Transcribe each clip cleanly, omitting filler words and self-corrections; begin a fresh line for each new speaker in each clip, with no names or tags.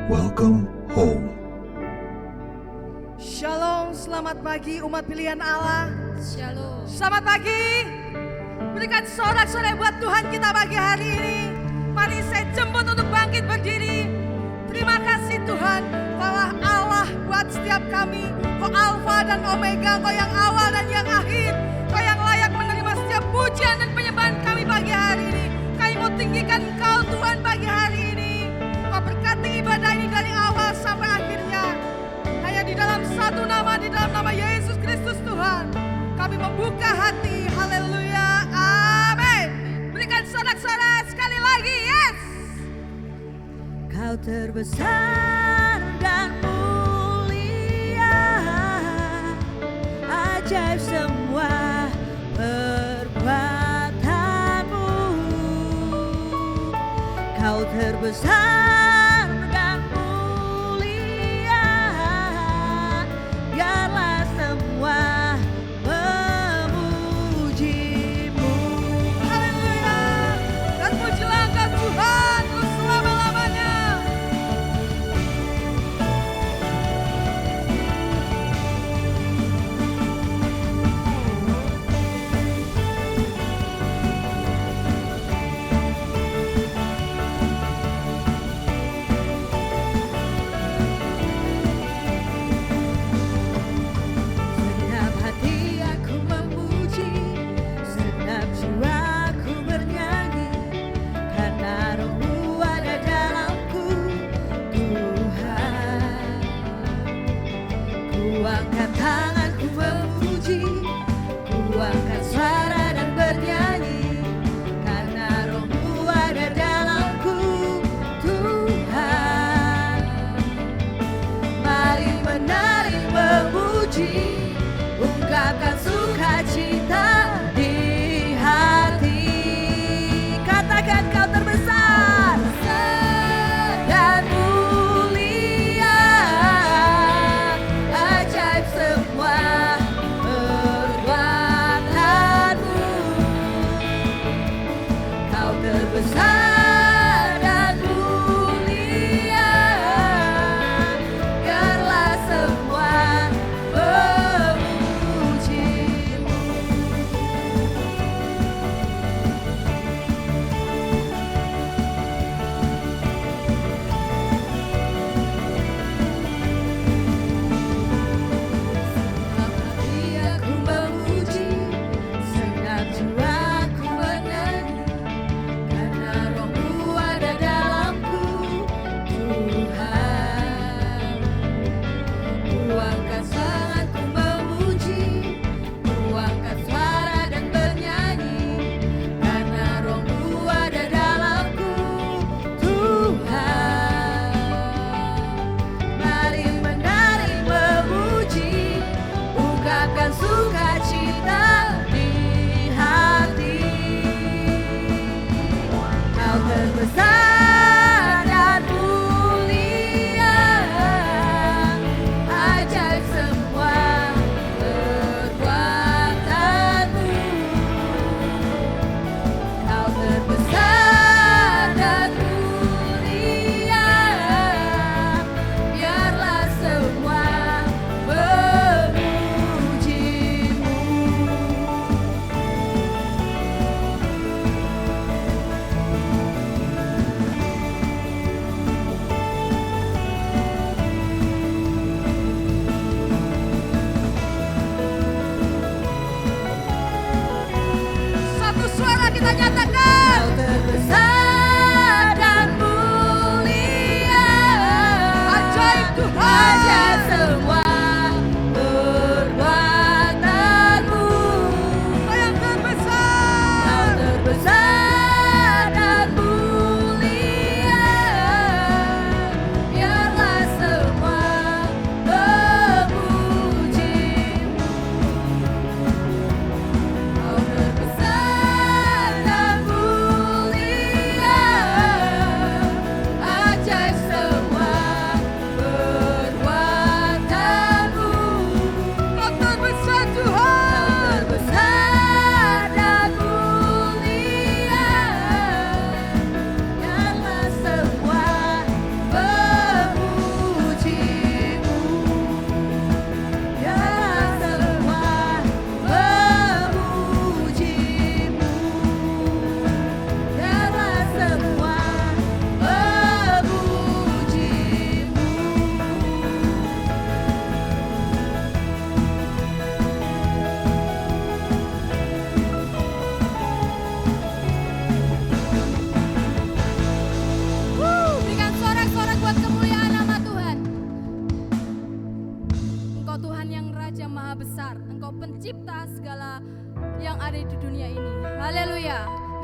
Welcome home.
Shalom, selamat pagi umat pilihan Allah.
Shalom.
Selamat pagi. Berikan sorak-sorai buat Tuhan kita pagi hari ini. Mari saya jemput untuk bangkit berdiri. Terima kasih Tuhan, Kaulah Allah buat setiap kami. Kau Alfa dan Omega, Kau yang awal dan yang akhir. Kau yang layak menerima setiap pujian dan penyembahan kami pagi hari ini. Kami mau tinggikan Kau Tuhan pagi hari ini. Kau berkati ibadah ini dari awal sampai akhirnya. Hanya di dalam satu nama, di dalam nama Yesus Kristus Tuhan. Kami membuka hati, haleluya, amin. Berikan sorak-sorai sekali lagi, yes.
Kau terbesar dan mulia, ajaib semua perbuatanmu. Kau terbesar dan mulia, biarlah semua memujimu.
Haleluya. Dan pujilah Engkau Tuhan terus selama-lamanya.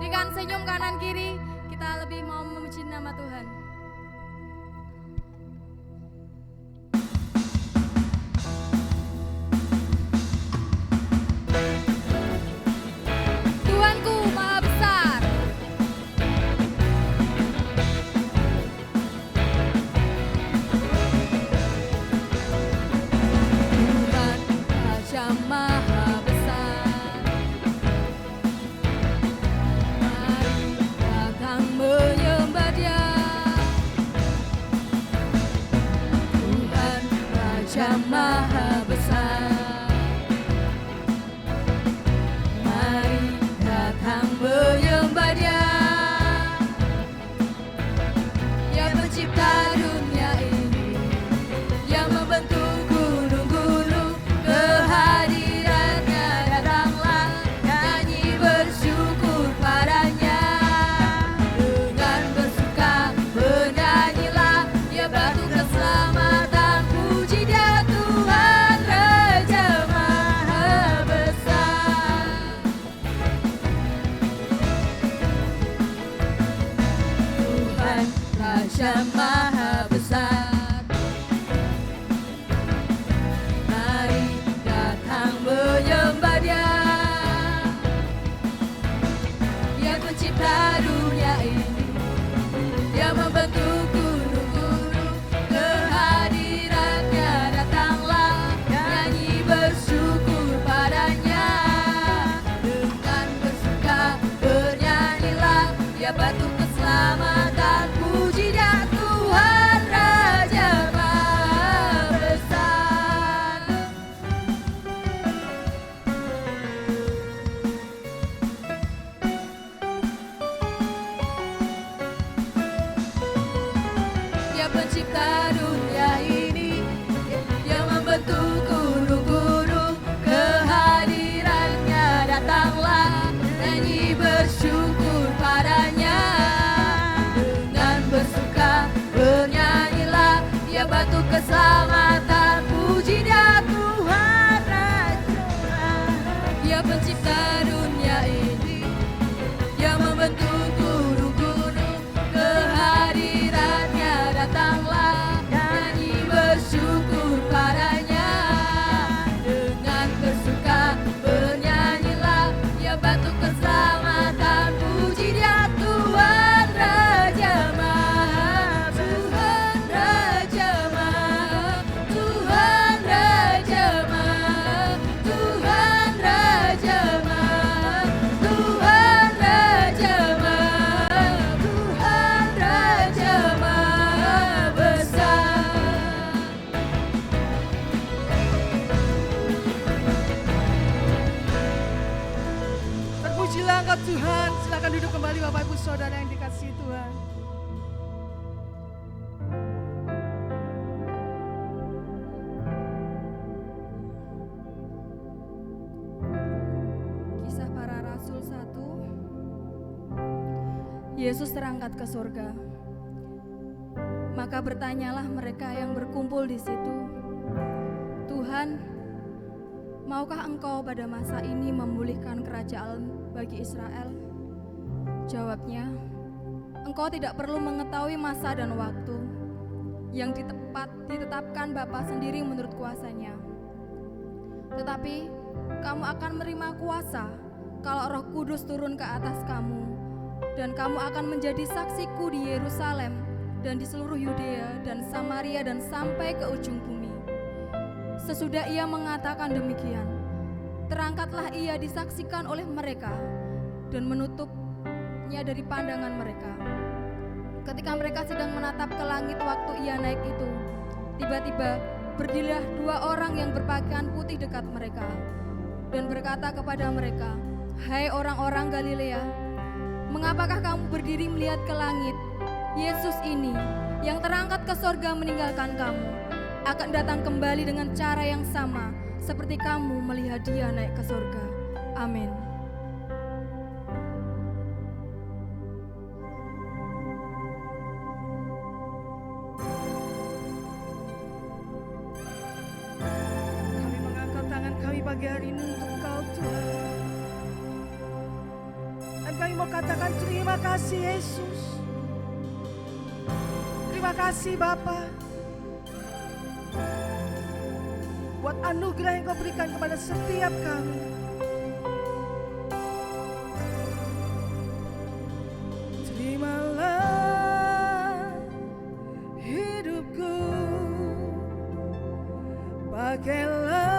Berikan senyum kanan kiri, kita lebih mau memuji nama Tuhan. Tuhanku Maha Besar. Tuhan Raja Maha Besar. Mari datang menyembah Dia. Tuhan Raja Maha Besar. Mari datang menyembah Dia. Dia pencipta dunia ini, yang membentuk gunung-gunung. Kehadirannya datanglah, nyanyi bersyukur padanya. Dengan bersuka bernyanyilah, Dia batu keselamatan. Puji Dia Tuhan Raja Maha Besar. Tuhan Raja Maha Besar. Mari datang menyembah Dia. Dia pencipta dunia ini, Dia membentuk gunung-gunung. Kehadirannya datanglah, nyanyi bersyukur padanya. Dengan bersuka bernyanyilah, Dia batu keselamatan. Puji Dia Tuhan Raja Maha Besar. Dia pencipta dunia ini, yang membentuk gunung-gunung. Kehadirannya datanglah, nyanyi bersyukur padanya. Dengan bersuka bernyanyilah, Dia batu keselamatan. Puji Dia Tuhan Raja. Dia pencipta dunia ini, yang membentuk gunung-gunung. Kehadirannya datanglah, nyanyi bersyukur padanya. Dengan bersuka bernyanyilah, Dia batu keselamatan. Puji Dia Tuhan Raja Maha. Tuhan Raja Maha. Tuhan Raja Maha. Tuhan Raja Maha. Tuhan Raja Maha. Tuhan Raja Maha Besar. Terpujilah Engkau Tuhan. Silakan duduk kembali Bapak Ibu Saudara yang dikasihi Tuhan. Kisah Para Rasul 1. Yesus terangkat ke surga. Maka bertanyalah mereka yang berkumpul di situ, Tuhan, maukah Engkau pada masa ini memulihkan kerajaan bagi Israel? Jawabnya, Engkau tidak perlu mengetahui masa dan waktu yang ditetapkan Bapa sendiri menurut kuasanya. Tetapi kamu akan menerima kuasa kalau Roh Kudus turun ke atas kamu, dan kamu akan menjadi saksiku di Yerusalem dan di seluruh Yudea dan Samaria dan sampai ke ujung bumi. Sesudah ia mengatakan demikian, terangkatlah ia disaksikan oleh mereka dan menutupnya dari pandangan mereka. Ketika mereka sedang menatap ke langit waktu ia naik itu, tiba-tiba berdirilah dua orang yang berpakaian putih dekat mereka dan berkata kepada mereka, "Hai orang-orang Galilea, mengapakah kamu berdiri melihat ke langit? Yesus ini yang terangkat ke sorga meninggalkan kamu akan datang kembali dengan cara yang sama seperti kamu melihat Dia naik ke sorga." Amin. Kami mengangkat tangan kami pagi hari ini untuk Kau Tuhan. Dan kami mau katakan kasih Yesus. Terima kasih Bapa buat anugerah yang Kau berikan kepada setiap kami. Terimalah hidupku, pakailah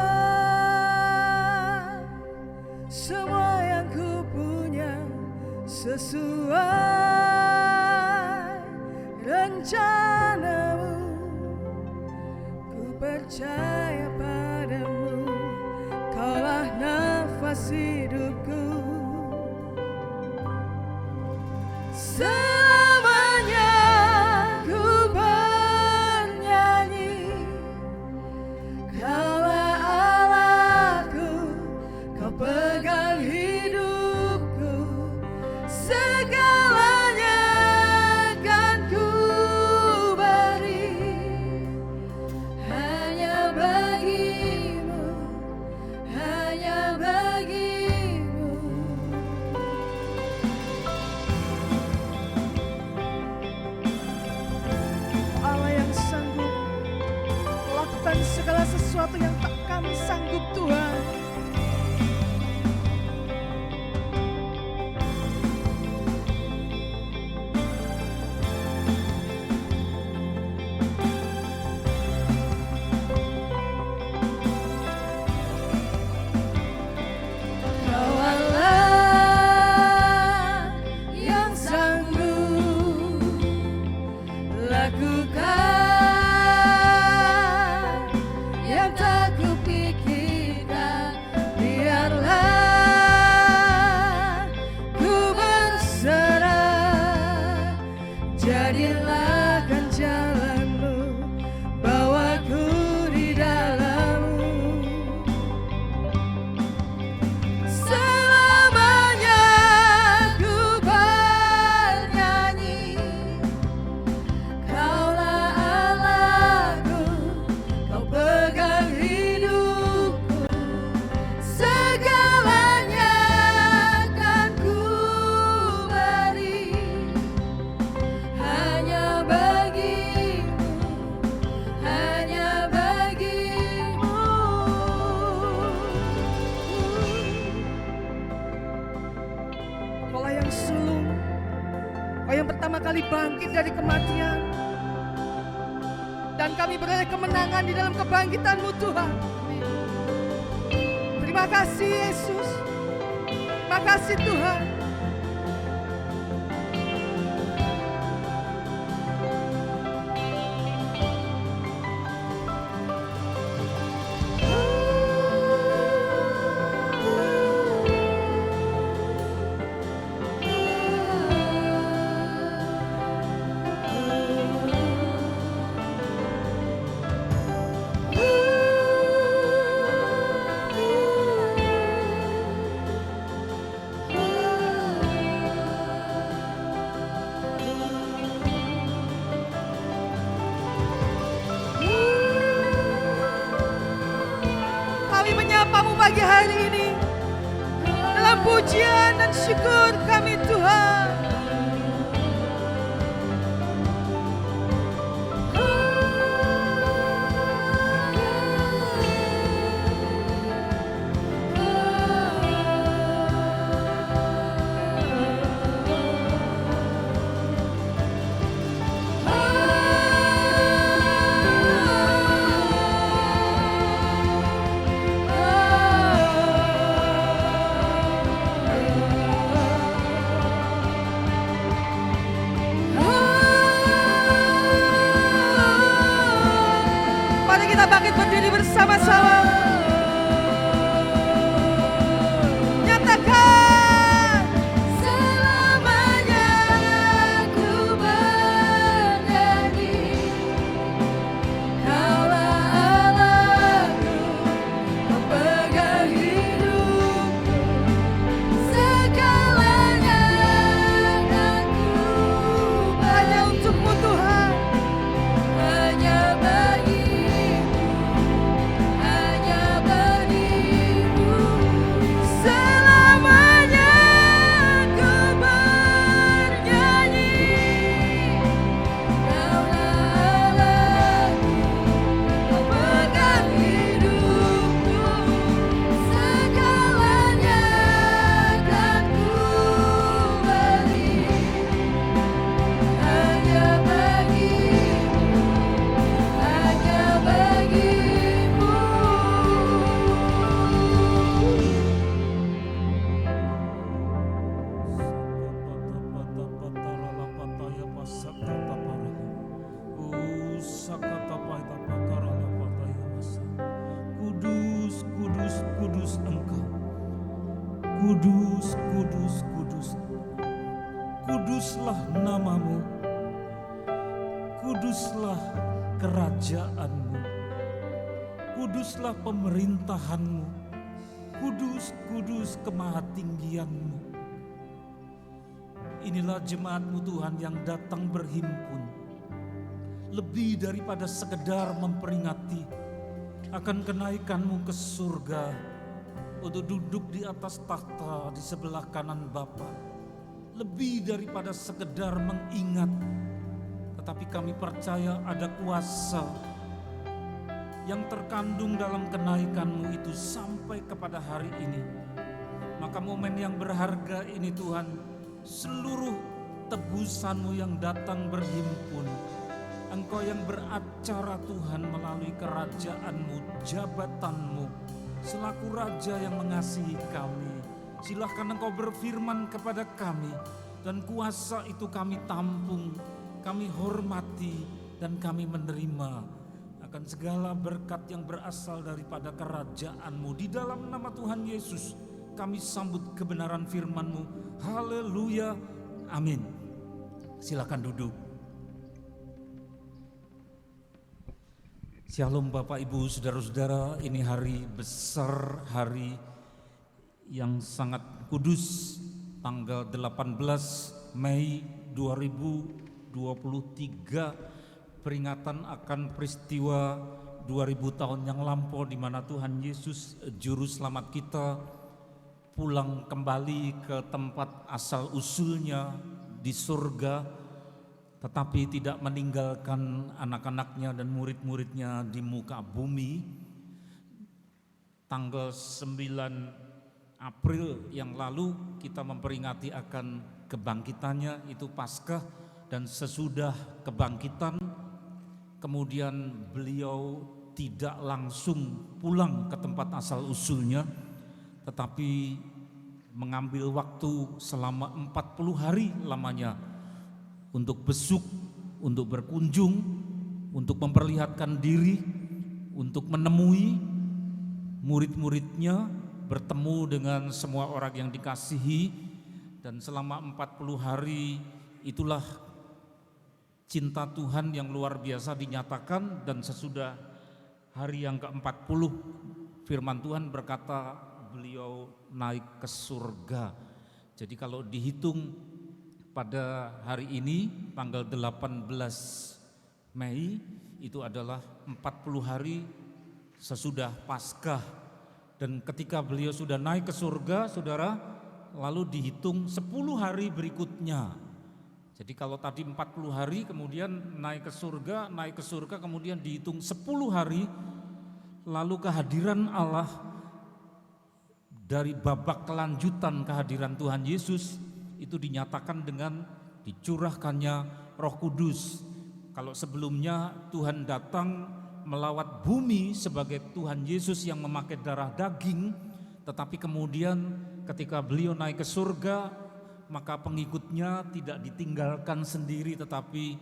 semua yang ku punya sesuai rencanamu. Ku percaya padamu, Kaulah nafas hidupku. Selamanya ku bernyanyi, Kaulah Allahku, Kau pegang hidupku. Segalanya kan ku beri hanya bagimu, hanya bagimu. Allah yang sanggup melakukan segala sesuatu yang tak kami sanggup, Tuhan. Kau Allah yang sanggup lakukan yang tak kupikirkan. Biarlah ku berserah, jadilah kan jalanmu, bawaku di dalammu. Selamanya ku bernyanyi, Kaulah Allahku, Kau pegang hidupku. Segalanya kan ku beri hanya bagimu, hanya bagimu. Kaulah yang sulung, Kau yang pertama kali bangkit dari kematian, dan kami beroleh kemenangan di dalam kebangkitan-Mu, Tuhan. Terima kasih Yesus, terima kasih Tuhan. Kami menyapa-Mu pagi hari ini dalam pujian dan syukur kami, Tuhan. Mari kita bangkit berdiri bersama-sama. Nyatakan, selamanya ku bernyanyi, Kaulah Allahku, Kau pegang hidupku. Segalanya kan ku beri hanya untuk-Mu, Tuhan. Hanya bagimu, hanya
Kudus, kudus, kudus. Kuduslah namamu. Kuduslah kerajaanmu. Kuduslah pemerintahanmu. Kudus, kudus kemahatinggianmu. Inilah jemaatmu Tuhan yang datang berhimpun. Lebih daripada sekedar memperingati akan kenaikanmu ke surga untuk duduk di atas takhta di sebelah kanan Bapa. Lebih daripada sekedar mengingat, tetapi kami percaya ada kuasa yang terkandung dalam kenaikanmu itu sampai kepada hari ini. Maka momen yang berharga ini Tuhan, seluruh tebusanmu yang datang berhimpun, Engkau yang beracara Tuhan melalui kerajaanmu, jabatanmu, selaku Raja yang mengasihi kami. Silahkan Engkau berfirman kepada kami, dan kuasa itu kami tampung, kami hormati, dan kami menerima akan segala berkat yang berasal daripada kerajaan-Mu. Di dalam nama Tuhan Yesus kami sambut kebenaran firman-Mu. Haleluya, amin. Silakan duduk. Shalom Bapak Ibu Saudara-saudara, ini hari besar, hari yang sangat kudus, tanggal 18 Mei 2023, peringatan akan peristiwa 2000 tahun yang lampau di mana Tuhan Yesus Juru Selamat kita pulang kembali ke tempat asal usulnya di surga, tetapi tidak meninggalkan anak-anaknya dan murid-muridnya di muka bumi. Tanggal 9 April yang lalu kita memperingati akan kebangkitannya, itu Paskah, dan sesudah kebangkitan kemudian beliau tidak langsung pulang ke tempat asal usulnya, tetapi mengambil waktu selama 40 hari lamanya untuk besuk, untuk berkunjung, untuk memperlihatkan diri, untuk menemui murid-muridnya, bertemu dengan semua orang yang dikasihi. Dan selama 40 hari itulah cinta Tuhan yang luar biasa dinyatakan. Dan sesudah hari yang ke-40 firman Tuhan berkata beliau naik ke surga. Jadi kalau dihitung pada hari ini tanggal 18 Mei itu adalah 40 hari sesudah Paskah. Dan ketika beliau sudah naik ke surga, saudara, lalu dihitung 10 hari berikutnya. Jadi kalau tadi 40 hari kemudian naik ke surga kemudian dihitung 10 hari, lalu kehadiran Allah dari babak kelanjutan kehadiran Tuhan Yesus itu dinyatakan dengan dicurahkannya Roh Kudus. Kalau sebelumnya Tuhan datang melawat bumi sebagai Tuhan Yesus yang memakai darah daging, tetapi kemudian ketika beliau naik ke surga, maka pengikutnya tidak ditinggalkan sendiri, tetapi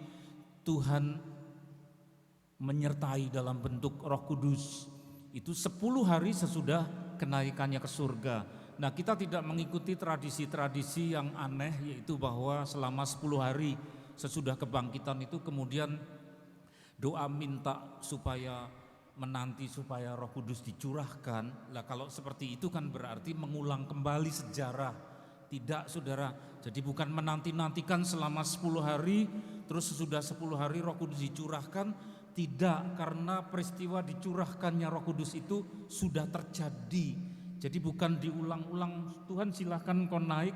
Tuhan menyertai dalam bentuk Roh Kudus. Itu 10 hari sesudah kenaikannya ke surga. Nah, kita tidak mengikuti tradisi-tradisi yang aneh, yaitu bahwa selama 10 hari sesudah kebangkitan itu kemudian doa minta supaya menanti supaya Roh Kudus dicurahkan. Lah kalau seperti itu kan berarti mengulang kembali sejarah. Tidak, saudara. Jadi bukan menanti-nantikan selama 10 hari terus sesudah 10 hari Roh Kudus dicurahkan. Tidak, karena peristiwa dicurahkannya Roh Kudus itu sudah terjadi. Jadi bukan diulang-ulang. Tuhan silahkan kau naik,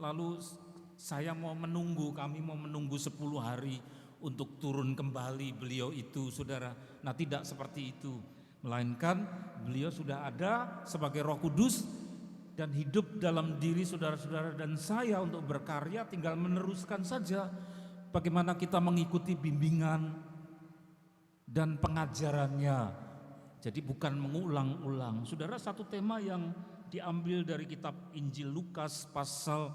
lalu saya mau menunggu, kami mau menunggu 10 hari untuk turun kembali beliau itu, saudara. Nah, tidak seperti itu, melainkan beliau sudah ada sebagai Roh Kudus dan hidup dalam diri saudara-saudara dan saya untuk berkarya, tinggal meneruskan saja bagaimana kita mengikuti bimbingan dan pengajarannya. Jadi bukan mengulang-ulang. Saudara, satu tema yang diambil dari kitab Injil Lukas pasal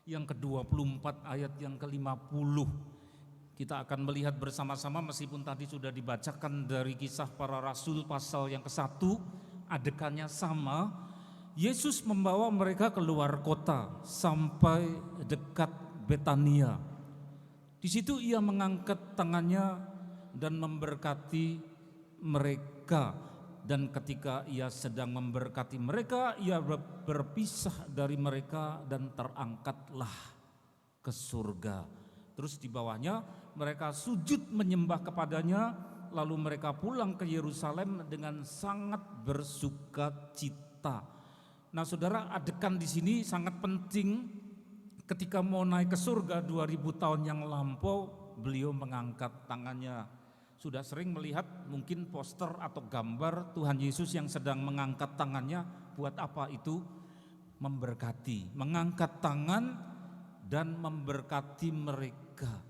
yang ke-24 ayat yang ke-50. Kita akan melihat bersama-sama, meskipun tadi sudah dibacakan dari Kisah Para Rasul pasal yang ke-1, adegannya sama. Yesus membawa mereka keluar kota sampai dekat Betania. Di situ ia mengangkat tangannya dan memberkati mereka. Dan ketika ia sedang memberkati mereka, ia berpisah dari mereka dan terangkatlah ke surga. Terus di bawahnya mereka sujud menyembah kepadanya, lalu mereka pulang ke Yerusalem dengan sangat bersuka cita. Nah saudara, adegan di sini sangat penting. Ketika mau naik ke surga 2000 tahun yang lampau, beliau mengangkat tangannya. Sudah sering melihat mungkin poster atau gambar Tuhan Yesus yang sedang mengangkat tangannya. Buat apa itu? Memberkati, mengangkat tangan dan memberkati mereka.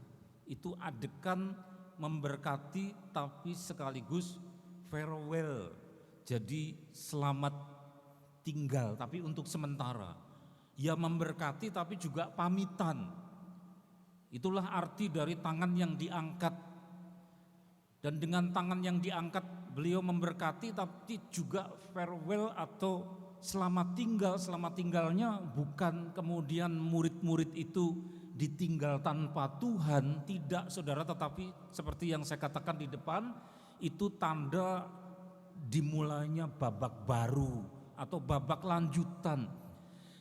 Itu adegan memberkati tapi sekaligus farewell. Jadi selamat tinggal tapi untuk sementara. Ya memberkati tapi juga pamitan. Itulah arti dari tangan yang diangkat. Dan dengan tangan yang diangkat beliau memberkati tapi juga farewell atau selamat tinggal. Selamat tinggalnya bukan kemudian murid-murid itu ditinggal tanpa Tuhan, tidak saudara, tetapi seperti yang saya katakan di depan, itu tanda dimulainya babak baru atau babak lanjutan.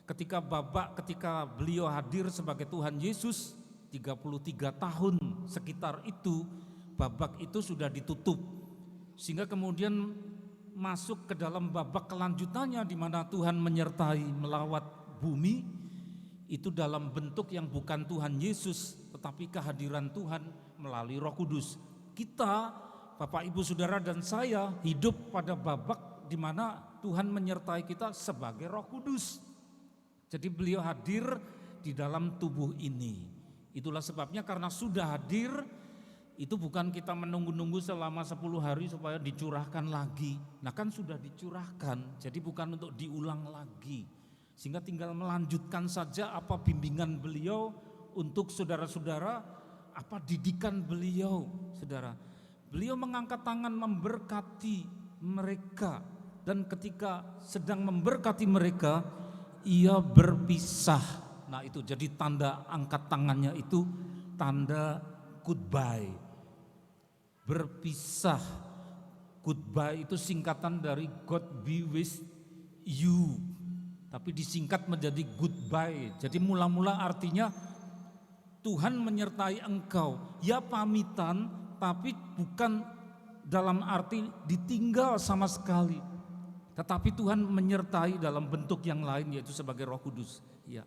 Ketika beliau hadir sebagai Tuhan Yesus 33 tahun sekitar itu, babak itu sudah ditutup, sehingga kemudian masuk ke dalam babak kelanjutannya di mana Tuhan menyertai melawat bumi, itu dalam bentuk yang bukan Tuhan Yesus, tetapi kehadiran Tuhan melalui Roh Kudus. Kita, Bapak Ibu Saudara dan saya hidup pada babak di mana Tuhan menyertai kita sebagai Roh Kudus. Jadi beliau hadir di dalam tubuh ini. Itulah sebabnya karena sudah hadir, itu bukan kita menunggu-nunggu selama 10 hari supaya dicurahkan lagi. Nah kan sudah dicurahkan, jadi bukan untuk diulang lagi. Sehingga tinggal melanjutkan saja apa bimbingan beliau untuk saudara-saudara, apa didikan beliau, saudara. Beliau mengangkat tangan memberkati mereka. Dan ketika sedang memberkati mereka, ia berpisah. Nah itu jadi tanda angkat tangannya itu tanda goodbye. Berpisah. Goodbye itu singkatan dari God be with you, tapi disingkat menjadi goodbye. Jadi mula-mula artinya Tuhan menyertai engkau. Ya pamitan, tapi bukan dalam arti ditinggal sama sekali, tetapi Tuhan menyertai dalam bentuk yang lain, yaitu sebagai Roh Kudus. Ya.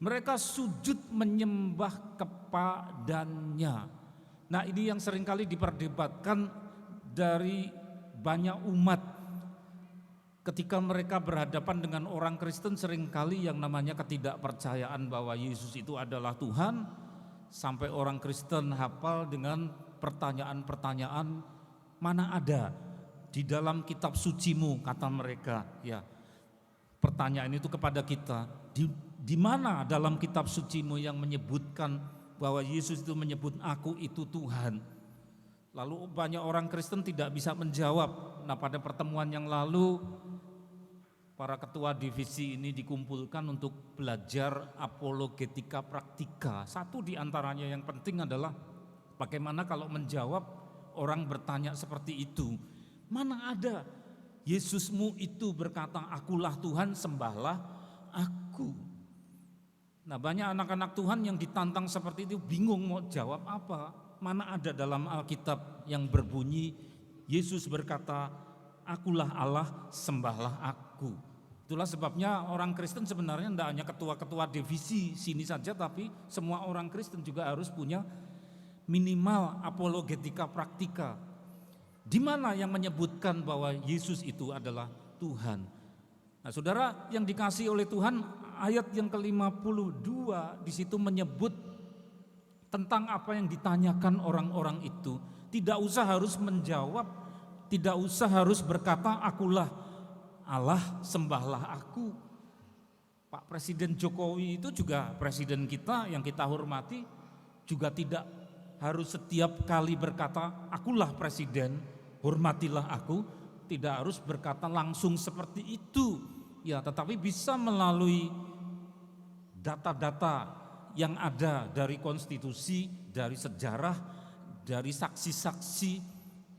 Mereka sujud menyembah kepadanya. Nah ini yang seringkali diperdebatkan dari banyak umat. Ketika mereka berhadapan dengan orang Kristen, seringkali yang namanya ketidakpercayaan bahwa Yesus itu adalah Tuhan, sampai orang Kristen hafal dengan pertanyaan-pertanyaan, mana ada di dalam kitab sucimu, kata mereka. Ya, pertanyaan itu kepada kita, di mana dalam kitab sucimu yang menyebutkan bahwa Yesus itu menyebut aku itu Tuhan. Lalu banyak orang Kristen tidak bisa menjawab. Nah pada pertemuan yang lalu para ketua divisi ini dikumpulkan untuk belajar apologetika praktika. Satu di antaranya yang penting adalah bagaimana kalau menjawab orang bertanya seperti itu. Mana ada Yesusmu itu berkata akulah Tuhan, sembahlah aku. Nah banyak anak-anak Tuhan yang ditantang seperti itu bingung mau jawab apa. Mana ada dalam Alkitab yang berbunyi Yesus berkata akulah Allah, sembahlah aku. Itulah sebabnya orang Kristen sebenarnya tidak hanya ketua-ketua divisi sini saja, tapi semua orang Kristen juga harus punya minimal apologetika praktika. Di mana yang menyebutkan bahwa Yesus itu adalah Tuhan. Nah saudara yang dikasihi oleh Tuhan, ayat yang ke-52 di situ menyebut tentang apa yang ditanyakan orang-orang itu. Tidak usah harus menjawab, tidak usah harus berkata akulah Allah, sembahlah aku. Pak Presiden Jokowi itu juga presiden kita yang kita hormati, juga tidak harus setiap kali berkata akulah presiden, hormatilah aku. Tidak harus berkata langsung seperti itu. ya, tetapi bisa melalui data-data yang ada dari konstitusi, dari sejarah, dari saksi-saksi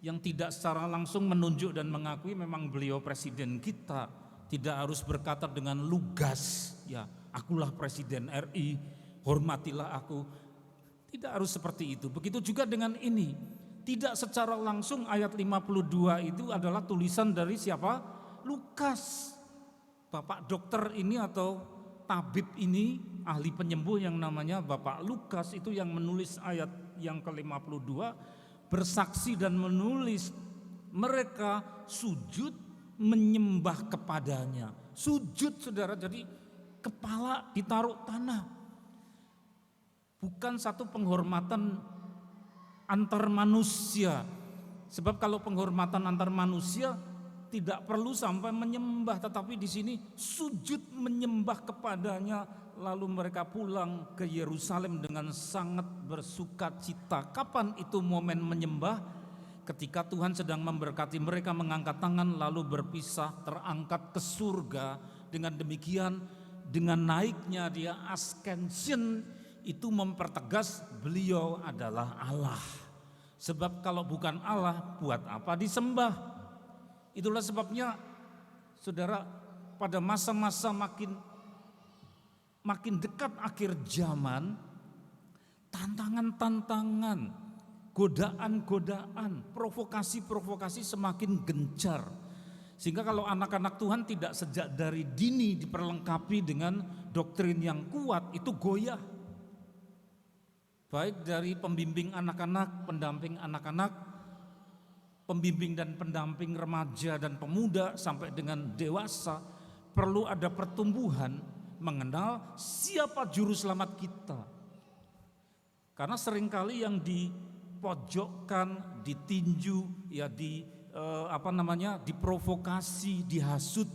yang tidak secara langsung menunjuk dan mengakui memang beliau presiden kita. Tidak harus berkata dengan lugas, ya akulah presiden RI, hormatilah aku. Tidak harus seperti itu. Begitu juga dengan ini. Tidak secara langsung ayat 52 itu adalah tulisan dari siapa? Lukas. Bapak dokter ini atau tabib ini, ahli penyembuh yang namanya Bapak Lukas itu yang menulis ayat yang ke-52, bersaksi dan menulis mereka sujud menyembah kepadanya. Sujud saudara, jadi kepala ditaruh tanah. Bukan satu penghormatan antar manusia. Sebab kalau penghormatan antar manusia tidak perlu sampai menyembah, tetapi di sini sujud menyembah kepadanya, lalu mereka pulang ke Yerusalem dengan sangat bersukacita. Kapan itu momen menyembah? Ketika Tuhan sedang memberkati mereka mengangkat tangan lalu berpisah, terangkat ke surga. Dengan demikian, dengan naiknya dia ascension, itu mempertegas beliau adalah Allah. Sebab kalau bukan Allah, buat apa disembah? Itulah sebabnya saudara, pada masa-masa makin dekat akhir zaman, tantangan-tantangan, godaan-godaan, provokasi-provokasi semakin gencar. Sehingga kalau anak-anak Tuhan tidak sejak dari dini diperlengkapi dengan doktrin yang kuat, itu goyah. Baik dari pembimbing anak-anak, pendamping anak-anak, pembimbing dan pendamping remaja dan pemuda sampai dengan dewasa, perlu ada pertumbuhan mengenal siapa juru selamat kita. Karena seringkali yang dipojokkan, ditinju, ya diprovokasi, dihasut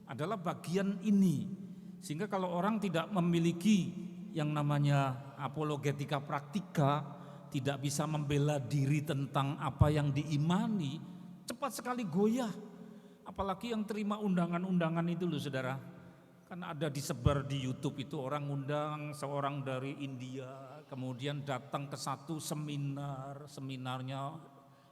adalah bagian ini. Sehingga kalau orang tidak memiliki yang namanya apologetika praktika, tidak bisa membela diri tentang apa yang diimani, cepat sekali goyah. Apalagi yang terima undangan-undangan itu loh saudara. Kan ada disebar di YouTube itu, orang undang seorang dari India, kemudian datang ke satu seminarnya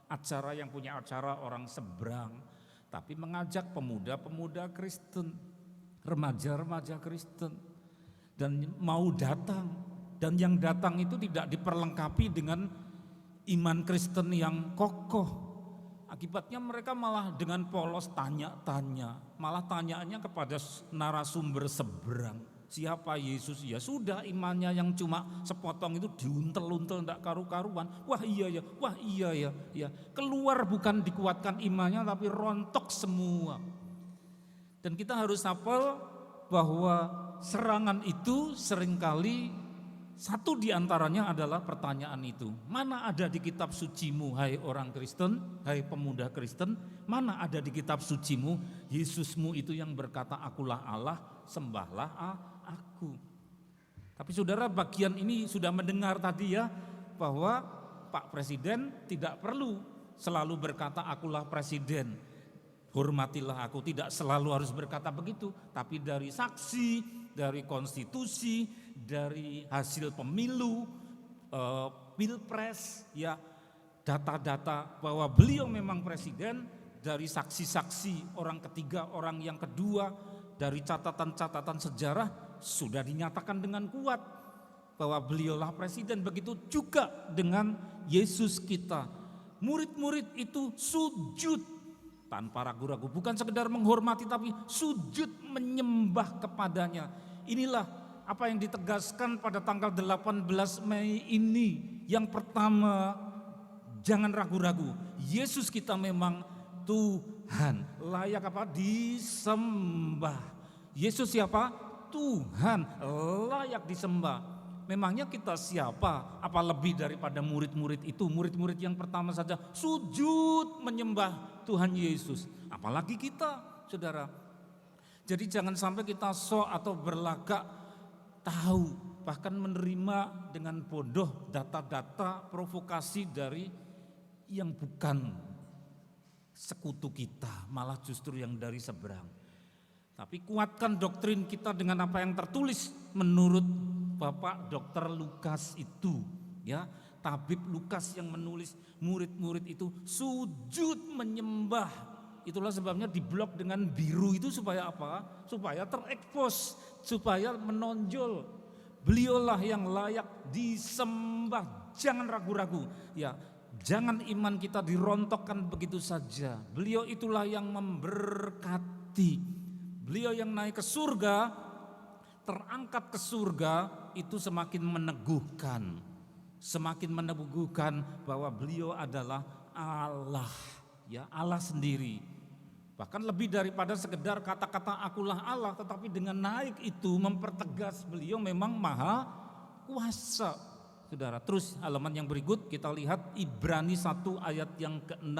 acara yang punya acara orang seberang, tapi mengajak pemuda-pemuda Kristen, remaja-remaja Kristen, dan mau datang. Dan yang datang itu tidak diperlengkapi dengan iman Kristen yang kokoh. Akibatnya mereka malah dengan polos tanya-tanya. Malah tanyaannya kepada narasumber seberang. Siapa Yesus? Ya sudah, imannya yang cuma sepotong itu diuntel-untel tidak karu-karuan. Wah iya ya. Keluar bukan dikuatkan imannya tapi rontok semua. Dan kita harus hafal bahwa serangan itu seringkali satu di antaranya adalah pertanyaan itu. Mana ada di kitab sucimu hai orang Kristen, hai pemuda Kristen, mana ada di kitab sucimu Yesusmu itu yang berkata akulah Allah, sembahlah aku. Tapi saudara, bagian ini sudah mendengar tadi ya, bahwa Pak Presiden tidak perlu selalu berkata akulah presiden, hormatilah aku, tidak selalu harus berkata begitu. Tapi dari saksi, dari konstitusi, dari hasil pemilu, pilpres, ya data-data bahwa beliau memang presiden, dari saksi-saksi orang ketiga, orang yang kedua, dari catatan-catatan sejarah sudah dinyatakan dengan kuat bahwa beliaulah presiden. Begitu juga dengan Yesus kita. Murid-murid itu sujud tanpa ragu-ragu, bukan sekedar menghormati tapi sujud menyembah kepadanya. Inilah apa yang ditegaskan pada tanggal 18 Mei ini. Yang pertama, jangan ragu-ragu. Yesus kita memang Tuhan. Layak apa? Disembah. Yesus siapa? Tuhan. Layak disembah. Memangnya kita siapa? Apa lebih daripada murid-murid itu? Murid-murid yang pertama saja sujud menyembah Tuhan Yesus. Apalagi kita, saudara. Jadi jangan sampai kita sok atau berlagak tahu, bahkan menerima dengan bodoh data-data provokasi dari yang bukan sekutu kita, malah justru yang dari seberang. Tapi kuatkan doktrin kita dengan apa yang tertulis menurut Bapak Dr. Lukas itu, ya. Tabib Lukas yang menulis, murid-murid itu sujud menyembah. Itulah sebabnya diblok dengan biru itu supaya apa? Supaya terekspos, supaya menonjol. Beliaulah yang layak disembah. Jangan ragu-ragu, ya. Jangan iman kita dirontokkan begitu saja. Beliau itulah yang memberkati. Beliau yang naik ke surga, terangkat ke surga, itu semakin meneguhkan. Semakin meneguhkan bahwa beliau adalah Allah, ya, Allah sendiri. Bahkan lebih daripada sekedar kata-kata akulah Allah, tetapi dengan naik itu mempertegas beliau memang maha kuasa. Saudara, terus halaman yang berikut kita lihat Ibrani 1 ayat yang ke-6.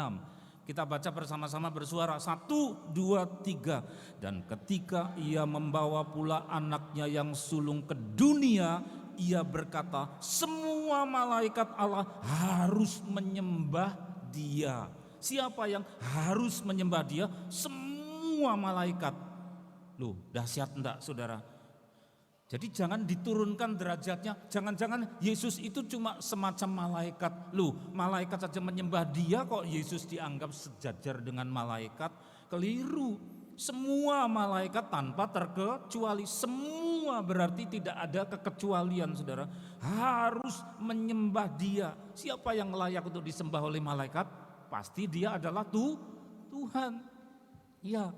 Kita baca bersama-sama bersuara 1, 2, 3. Dan ketika ia membawa pula anaknya yang sulung ke dunia, ia berkata, semua malaikat Allah harus menyembah dia. Siapa yang harus menyembah dia? Semua malaikat. Loh, dahsyat enggak saudara? Jadi jangan diturunkan derajatnya, jangan-jangan Yesus itu cuma semacam malaikat. Loh, malaikat saja menyembah dia kok Yesus dianggap sejajar dengan malaikat? Keliru. Semua malaikat tanpa terkecuali, semua berarti tidak ada kekecualian saudara. Harus menyembah dia. Siapa yang layak untuk disembah oleh malaikat? Pasti dia adalah Tuhan. Ya.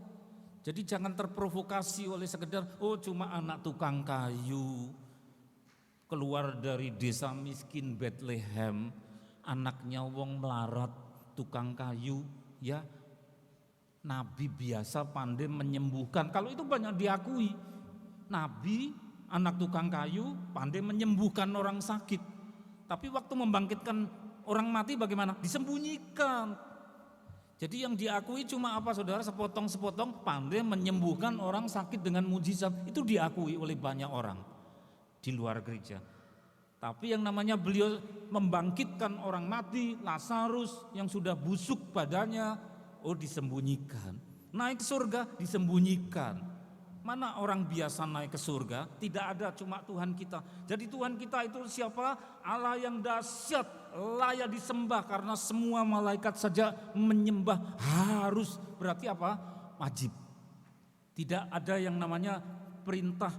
Jadi jangan terprovokasi oleh sekedar cuma anak tukang kayu keluar dari desa miskin Bethlehem, anaknya wong melarat tukang kayu, ya. Nabi biasa pandai menyembuhkan. Kalau itu banyak diakui. Nabi anak tukang kayu pandai menyembuhkan orang sakit. Tapi waktu membangkitkan orang mati bagaimana? Disembunyikan. Jadi yang diakui cuma apa saudara? Sepotong-sepotong pandai menyembuhkan orang sakit dengan mujizat. Itu diakui oleh banyak orang di luar gereja. Tapi yang namanya beliau membangkitkan orang mati, Lazarus yang sudah busuk badannya, disembunyikan. Naik ke surga disembunyikan. Mana orang biasa naik ke surga? Tidak ada, cuma Tuhan kita. Jadi Tuhan kita itu siapa? Allah yang dahsyat, layak disembah karena semua malaikat saja menyembah. Harus, berarti apa? Wajib. Tidak ada yang namanya perintah,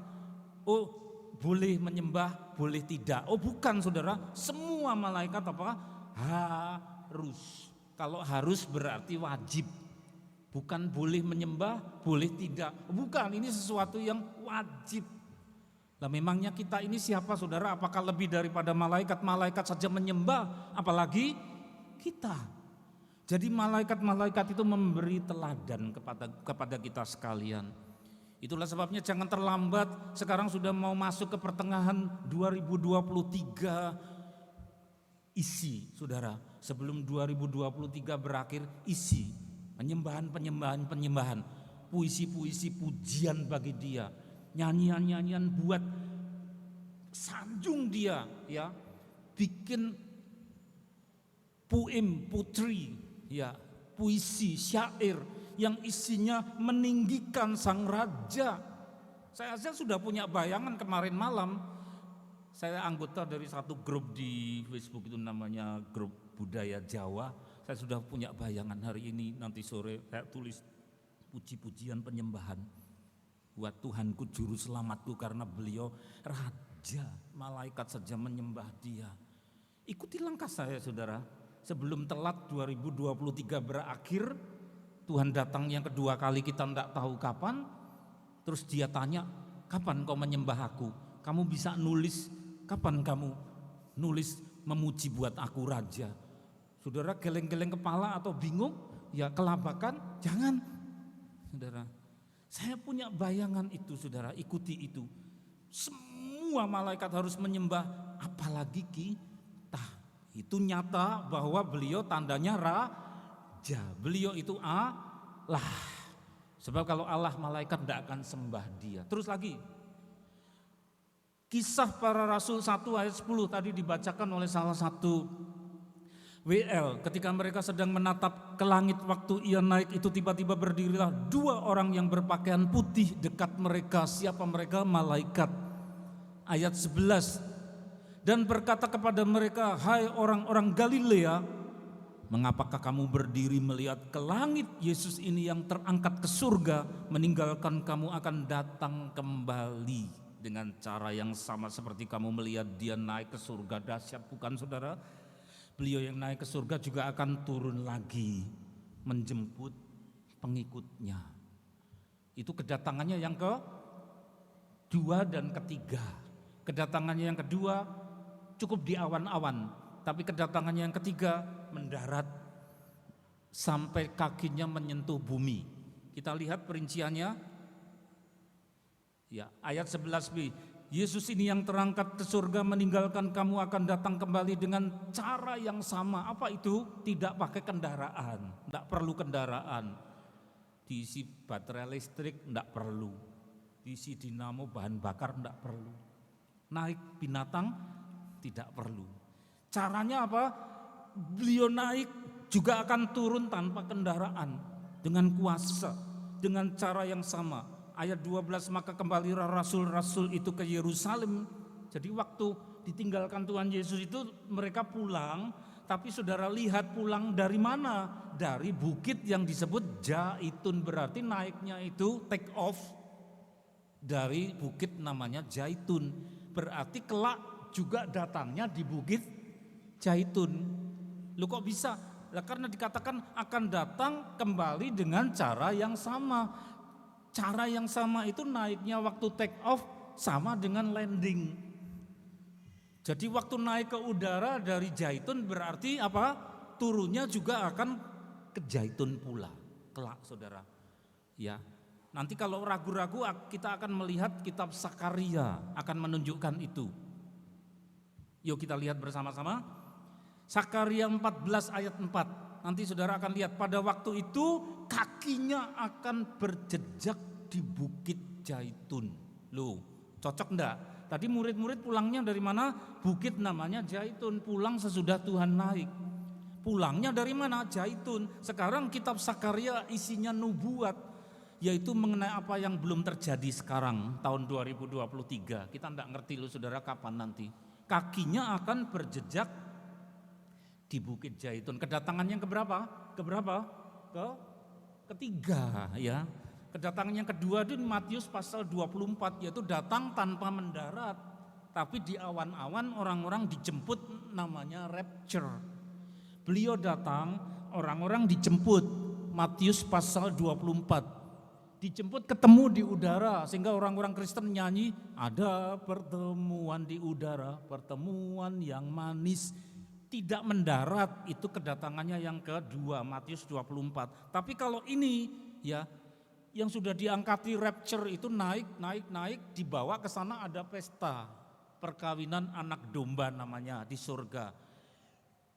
boleh menyembah, boleh tidak. Bukan saudara, semua malaikat apa? Harus. Kalau harus berarti wajib. Bukan boleh menyembah, boleh tidak. Bukan, ini sesuatu yang wajib. Lah memangnya kita ini siapa saudara? Apakah lebih daripada malaikat? Malaikat saja menyembah, apalagi kita. Jadi malaikat-malaikat itu memberi teladan kepada kita sekalian. Itulah sebabnya jangan terlambat. Sekarang sudah mau masuk ke pertengahan 2023. Isi saudara, sebelum 2023 berakhir, isi penyembahan, puisi-puisi pujian bagi dia, nyanyian-nyanyian buat sanjung dia, ya, bikin poem, putri, ya, puisi, syair yang isinya meninggikan sang raja. Saya aja sudah punya bayangan kemarin malam. Saya anggota dari satu grup di Facebook itu namanya grup budaya Jawa. Saya sudah punya bayangan hari ini nanti sore saya tulis puji-pujian penyembahan buat Tuhanku juru selamatku karena beliau raja, malaikat saja menyembah dia. Ikuti langkah saya saudara, sebelum telat 2023 berakhir, Tuhan datang yang kedua kali kita tidak tahu kapan, terus dia tanya, kapan kau menyembah aku? Kamu bisa nulis, kapan kamu nulis memuji buat aku raja? Saudara geleng-geleng kepala atau bingung, ya kelabakan, jangan. Saudara, saya punya bayangan itu saudara, ikuti itu. Semua malaikat harus menyembah, apalagi kita. Itu nyata bahwa beliau tandanya raja, beliau itu Allah. Sebab kalau Allah malaikat tidak akan sembah dia. Terus lagi, Kisah Para Rasul 1 ayat 10 tadi dibacakan oleh salah satu WL, ketika mereka sedang menatap ke langit waktu ia naik itu tiba-tiba berdirilah 2 orang yang berpakaian putih dekat mereka. Siapa mereka? Malaikat. Ayat 11. Dan berkata kepada mereka, hai orang-orang Galilea, mengapakah kamu berdiri melihat ke langit? Yesus ini yang terangkat ke surga meninggalkan kamu akan datang kembali dengan cara yang sama seperti kamu melihat dia naik ke surga. Dahsyat bukan saudara? Beliau yang naik ke surga juga akan turun lagi menjemput pengikutnya. Itu kedatangannya yang kedua dan ketiga. Kedatangannya yang kedua cukup di awan-awan, tapi kedatangannya yang ketiga mendarat sampai kakinya menyentuh bumi. Kita lihat perinciannya. Ya, ayat 11b. Yesus ini yang terangkat ke surga meninggalkan kamu akan datang kembali dengan cara yang sama. Apa itu? Tidak pakai kendaraan, tidak perlu kendaraan. Diisi baterai listrik, tidak perlu. Diisi dinamo bahan bakar, tidak perlu. Naik binatang, tidak perlu. Caranya apa? Beliau naik juga akan turun tanpa kendaraan, dengan kuasa, dengan cara yang sama. Ayat 12, maka kembalilah rasul-rasul itu ke Yerusalem. Jadi waktu ditinggalkan Tuhan Yesus itu mereka pulang, tapi saudara lihat pulang dari mana? Dari bukit yang disebut Zaitun, berarti naiknya itu take off dari bukit namanya Zaitun. Berarti kelak juga datangnya di bukit Zaitun. Lu kok bisa? Lah karena dikatakan akan datang kembali dengan cara yang sama. Cara yang sama itu naiknya waktu take off sama dengan landing. Jadi waktu naik ke udara dari Zaitun berarti apa? Turunnya juga akan ke Zaitun pula. Kelak saudara. Ya. Nanti kalau ragu-ragu kita akan melihat kitab Sakaria akan menunjukkan itu. Yuk kita lihat bersama-sama. Sakaria 14 ayat 4. Nanti saudara akan lihat pada waktu itu kakinya akan berjejak di bukit Zaitun. Loh, cocok enggak? Tadi murid-murid pulangnya dari mana? Bukit namanya Zaitun, pulang sesudah Tuhan naik. Pulangnya dari mana? Zaitun. Sekarang kitab Sakaria isinya nubuat, yaitu mengenai apa yang belum terjadi sekarang, tahun 2023. Kita enggak ngerti loh saudara kapan nanti. Kakinya akan berjejak di bukit Zaitun. Kedatangannya keberapa? Ketiga ya. Kedatangan yang kedua di Matius pasal 24, yaitu datang tanpa mendarat, tapi di awan-awan orang-orang dijemput, namanya rapture. Beliau datang, orang-orang dijemput, Matius pasal 24. Dijemput ketemu di udara, sehingga orang-orang Kristen nyanyi, ada pertemuan di udara, pertemuan yang manis. Tidak mendarat, itu kedatangannya yang kedua, Matius 24. Tapi kalau ini ya, yang sudah diangkati rapture itu naik, dibawa ke sana ada pesta perkawinan anak domba namanya di surga.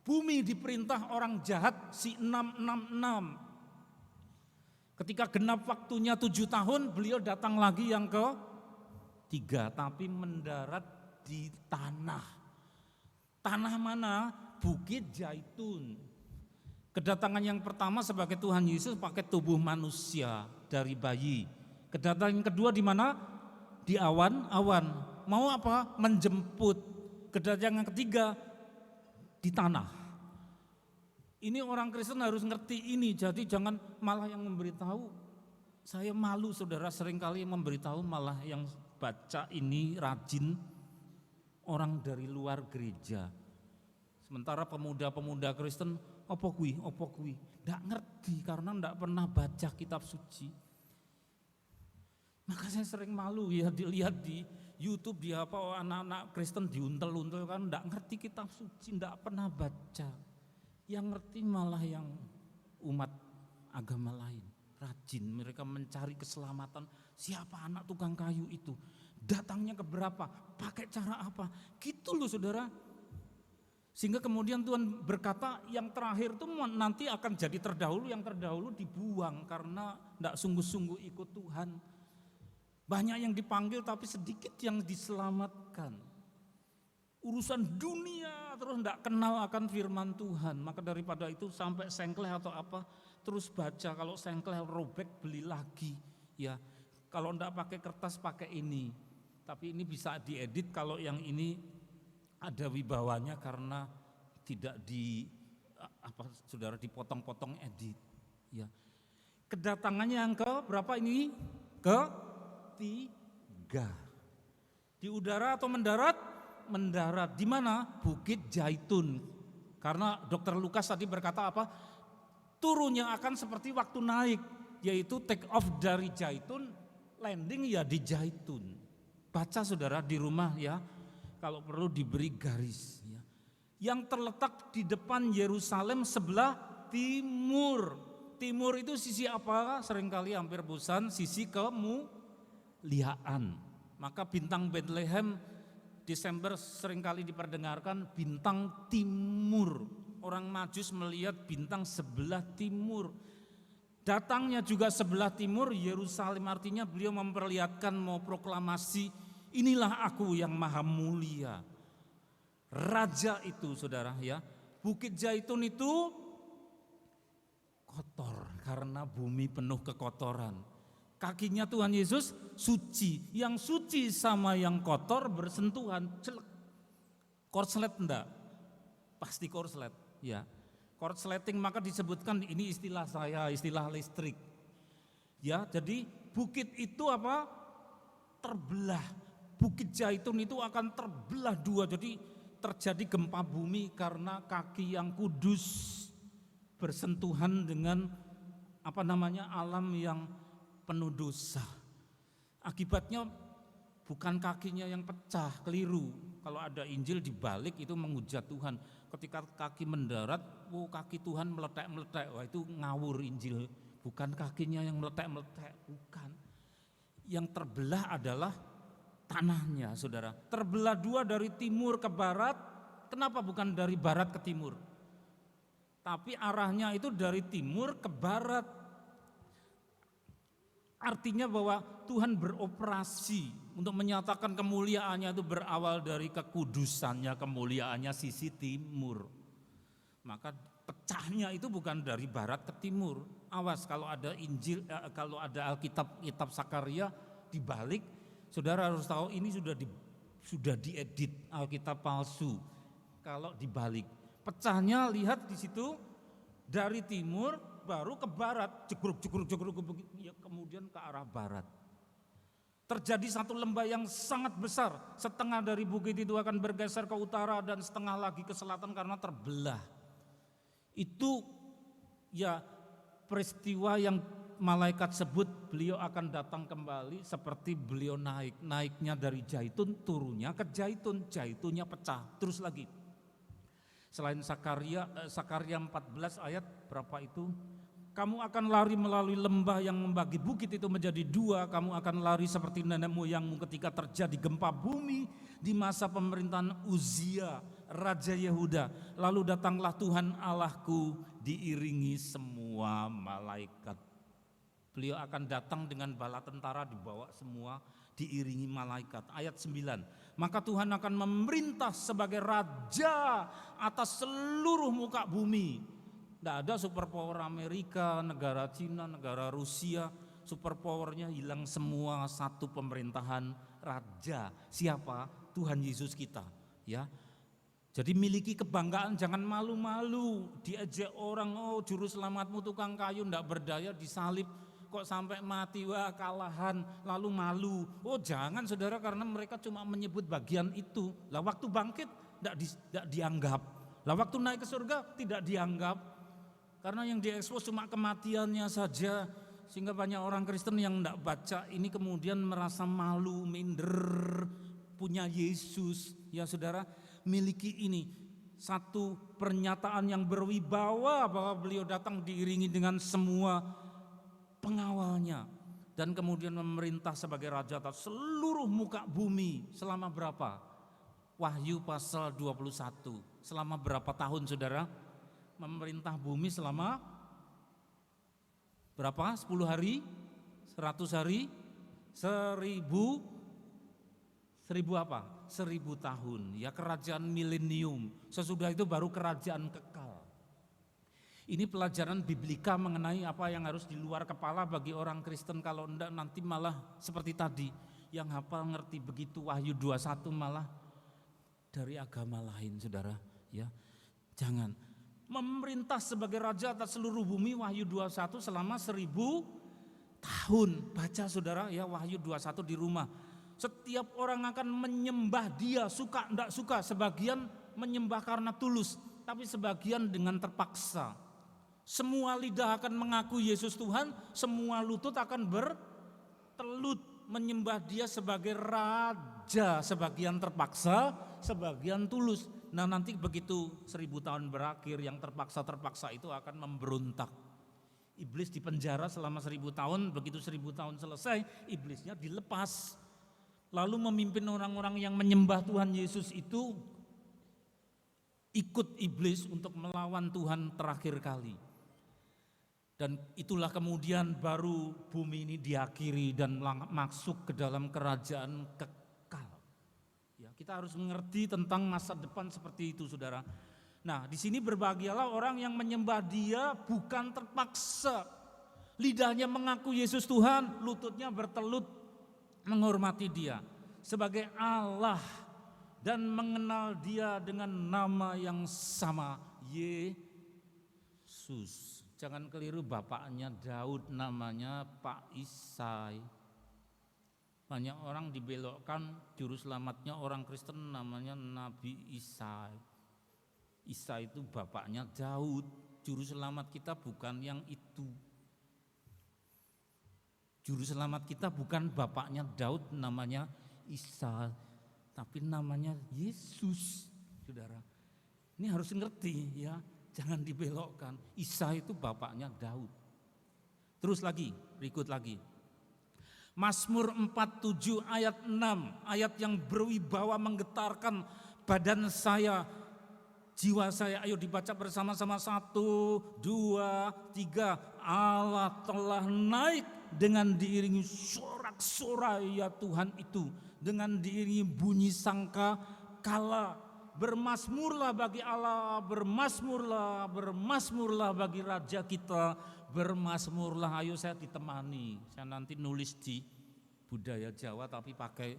Bumi diperintah orang jahat si 666. Ketika genap waktunya 7 tahun, beliau datang lagi yang ke-3, tapi mendarat di tanah. Tanah mana? Bukit Zaitun. Kedatangan yang pertama sebagai Tuhan Yesus pakai tubuh manusia dari bayi. Kedatangan yang kedua di mana? Di awan-awan. Mau apa? Menjemput. Kedatangan yang ketiga di tanah. Ini orang Kristen harus ngerti ini. Jadi jangan malah yang memberitahu. Saya malu saudara, seringkali memberitahu malah yang baca ini rajin orang dari luar gereja. Sementara pemuda-pemuda Kristen, opo kui, nggak ngerti karena nggak pernah baca kitab suci. Maka saya sering malu ya dilihat di YouTube dia apa anak-anak Kristen diuntel-untel kan nggak ngerti kitab suci, nggak pernah baca. Yang ngerti malah yang umat agama lain. Rajin mereka mencari keselamatan. Siapa anak tukang kayu itu? Datangnya ke berapa? Pakai cara apa? Gitu loh saudara. Sehingga kemudian Tuhan berkata yang terakhir itu nanti akan jadi terdahulu, yang terdahulu dibuang karena tidak sungguh-sungguh ikut Tuhan. Banyak yang dipanggil tapi sedikit yang diselamatkan. urusan dunia, terus tidak kenal akan firman Tuhan. Maka daripada itu sampai sengkleh atau apa, terus baca. Kalau sengkleh robek beli lagi, ya. Kalau tidak pakai kertas pakai ini. Tapi ini bisa diedit kalau yang ini ada wibawanya karena tidak saudara dipotong-potong edit, ya. Kedatangannya yang ke berapa ini? Ketiga. Di udara atau mendarat? Mendarat. Di mana? Bukit Zaitun. Karena Dr. Lukas tadi berkata apa? Turunnya akan seperti waktu naik, yaitu take off dari Zaitun, landing ya di Zaitun. Baca saudara di rumah ya, kalau perlu diberi garis. Ya. Yang terletak di depan Yerusalem sebelah timur. Timur itu sisi apa? Seringkali hampir bosan, sisi kemuliaan. Maka bintang Bethlehem Desember seringkali diperdengarkan bintang timur. Orang Majus melihat bintang sebelah timur. Datangnya juga sebelah timur Yerusalem, artinya beliau memperlihatkan mau proklamasi, inilah aku yang maha mulia. Raja itu saudara ya. Bukit Zaitun itu kotor karena bumi penuh kekotoran. Kakinya Tuhan Yesus suci, yang suci sama yang kotor bersentuhan, celek. Korslet enggak? Pasti korslet, ya. Korsleting maka disebutkan ini istilah saya, istilah listrik. Ya, jadi bukit itu apa? Terbelah. Bukit Zaitun itu akan terbelah dua, jadi terjadi gempa bumi karena kaki yang kudus bersentuhan dengan alam yang penuh dosa. Akibatnya bukan kakinya yang pecah, keliru. Kalau ada Injil dibalik itu menghujat Tuhan. Ketika kaki mendarat, kaki Tuhan meletek-meletek, wah itu ngawur Injil. Bukan kakinya yang meletek-meletek, bukan. Yang terbelah adalah tanahnya, saudara. Terbelah dua dari timur ke barat. Kenapa bukan dari barat ke timur? Tapi arahnya itu dari timur ke barat. Artinya bahwa Tuhan beroperasi untuk menyatakan kemuliaannya itu berawal dari kekudusannya, kemuliaannya sisi timur. Maka pecahnya itu bukan dari barat ke timur. Awas kalau ada Injil, kalau ada Alkitab, kitab Sakaria dibalik, saudara harus tahu ini sudah diedit Alkitab palsu. Kalau dibalik, pecahnya lihat di situ dari timur baru ke barat, jegruk, ya, kemudian ke arah barat. Terjadi satu lembah yang sangat besar, setengah dari bukit itu akan bergeser ke utara dan setengah lagi ke selatan karena terbelah. Itu ya peristiwa yang malaikat sebut beliau akan datang kembali seperti beliau naiknya dari Zaitun, turunnya ke Zaitun, Zaitunnya pecah, terus lagi. Selain Sakaria 14 ayat berapa itu? Kamu akan lari melalui lembah yang membagi bukit itu menjadi dua. Kamu akan lari seperti nenek moyangmu ketika terjadi gempa bumi di masa pemerintahan Uzia, Raja Yehuda. Lalu datanglah Tuhan Allahku diiringi semua malaikat. Beliau akan datang dengan bala tentara dibawa semua, diiringi malaikat. Ayat 9. Maka Tuhan akan memerintah sebagai raja atas seluruh muka bumi. Tidak ada superpower Amerika, negara Cina, negara Rusia, superpowernya hilang semua, satu pemerintahan raja. Siapa? Tuhan Yesus kita, ya. Jadi miliki kebanggaan, jangan malu-malu. Diajak orang, oh juru selamatmu tukang kayu, tidak berdaya, disalib. Kok sampai mati, wah kalahan, lalu malu. Oh jangan saudara, karena mereka cuma menyebut bagian itu. Lah waktu bangkit tidak dianggap. Lah waktu naik ke surga tidak dianggap. Karena yang diekspos cuma kematiannya saja. Sehingga banyak orang Kristen yang tidak baca ini kemudian merasa malu, minder, punya Yesus. Ya saudara, miliki ini. Satu pernyataan yang berwibawa bahwa beliau datang diiringi dengan semua pengawalnya. Dan kemudian memerintah sebagai raja atas seluruh muka bumi. Selama berapa? Wahyu pasal 21. Selama berapa tahun saudara? Memerintah bumi selama berapa? 10 hari? 100 hari? 1000 apa? 1000 tahun, ya kerajaan milenium. Sesudah itu baru kerajaan kekal. Ini pelajaran biblika mengenai apa yang harus di luar kepala bagi orang Kristen, kalau enggak nanti malah seperti tadi, yang hafal ngerti begitu Wahyu 21 malah dari agama lain, saudara. Ya, jangan. Memerintah sebagai raja atas seluruh bumi, Wahyu 21 selama 1000 tahun. Baca saudara ya Wahyu 21 di rumah. Setiap orang akan menyembah dia, suka enggak suka. Sebagian menyembah karena tulus, tapi sebagian dengan terpaksa. Semua lidah akan mengaku Yesus Tuhan, semua lutut akan bertelut menyembah dia sebagai raja. Sebagian terpaksa, sebagian tulus. Nah nanti begitu 1000 tahun berakhir, yang terpaksa itu akan memberontak. Iblis dipenjara selama 1000 tahun, begitu 1000 tahun selesai, iblisnya dilepas. Lalu memimpin orang-orang yang menyembah Tuhan Yesus itu ikut iblis untuk melawan Tuhan terakhir kali. Dan itulah kemudian baru bumi ini diakhiri dan masuk ke dalam kerajaan kekal. Ya, kita harus mengerti tentang masa depan seperti itu, saudara. Nah, di sini berbahagialah orang yang menyembah dia bukan terpaksa. Lidahnya mengaku Yesus Tuhan, lututnya bertelut menghormati dia sebagai Allah dan mengenal dia dengan nama yang sama, Yesus. Jangan keliru, bapaknya Daud namanya Pak Isai. Banyak orang dibelokkan, juru selamatnya orang Kristen namanya Nabi Isai. Isai itu bapaknya Daud, juru selamat kita bukan yang itu. Juru selamat kita bukan bapaknya Daud namanya Isa, tapi namanya Yesus, saudara. Ini harus ngerti ya, jangan dibelokkan. Isa itu bapaknya Daud. Terus lagi, berikut lagi. Mazmur 47 ayat 6, ayat yang berwibawa menggetarkan badan saya, jiwa saya. Ayo dibaca bersama-sama, 1, 2, 3. Allah telah naik dengan diiringi sorak-sorai ya Tuhan itu, dengan diiringi bunyi sangka kala. Bermasmurlah bagi Allah, bermasmurlah, bermasmurlah bagi Raja kita, bermasmurlah. Ayo saya ditemani, saya nanti nulis di budaya Jawa tapi pakai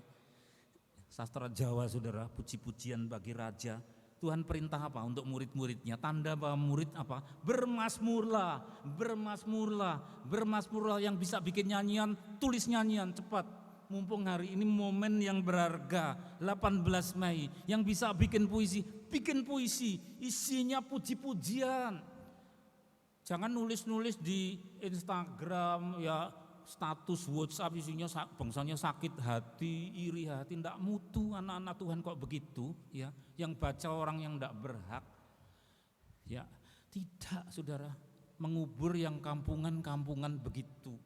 sastra Jawa, saudara. Puji-pujian bagi Raja. Tuhan perintah apa untuk murid-muridnya? Tanda bahwa murid apa? Bermasmurlah, bermasmurlah, bermasmurlah. Yang bisa bikin nyanyian, tulis nyanyian cepat. Mumpung hari ini momen yang berharga, 18 Mei. Yang bisa bikin puisi, isinya puji-pujian. Jangan nulis-nulis di Instagram ya, status WhatsApp isinya bangsanya sakit hati, iri hati, ndak mutu. Anak-anak Tuhan kok begitu ya, yang baca orang yang ndak berhak. Ya, tidak, saudara. Mengubur yang kampungan-kampungan begitu.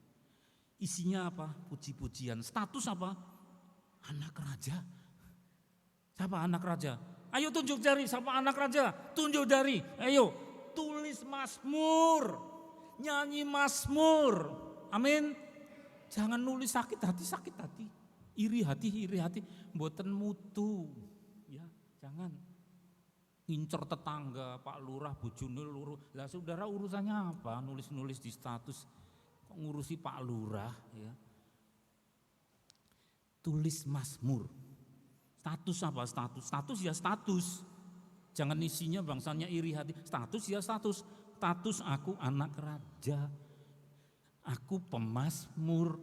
Isinya apa? Puji-pujian. Status apa? Anak raja. Siapa anak raja? Ayo tunjuk jari, siapa anak raja? Tunjuk jari. Ayo, tulis mazmur. Nyanyi mazmur. Amin. Jangan nulis sakit hati, iri hati, mboten mutu, ya jangan. Ngincer tetangga, Pak Lurah, bojone loro. Lah saudara urusannya apa? Nulis-nulis di status, kok ngurusi Pak Lurah, ya. Tulis mazmur. Status apa status? Status ya status. Jangan isinya bangsanya iri hati. Status ya status. Status aku anak raja. Aku pemazmur,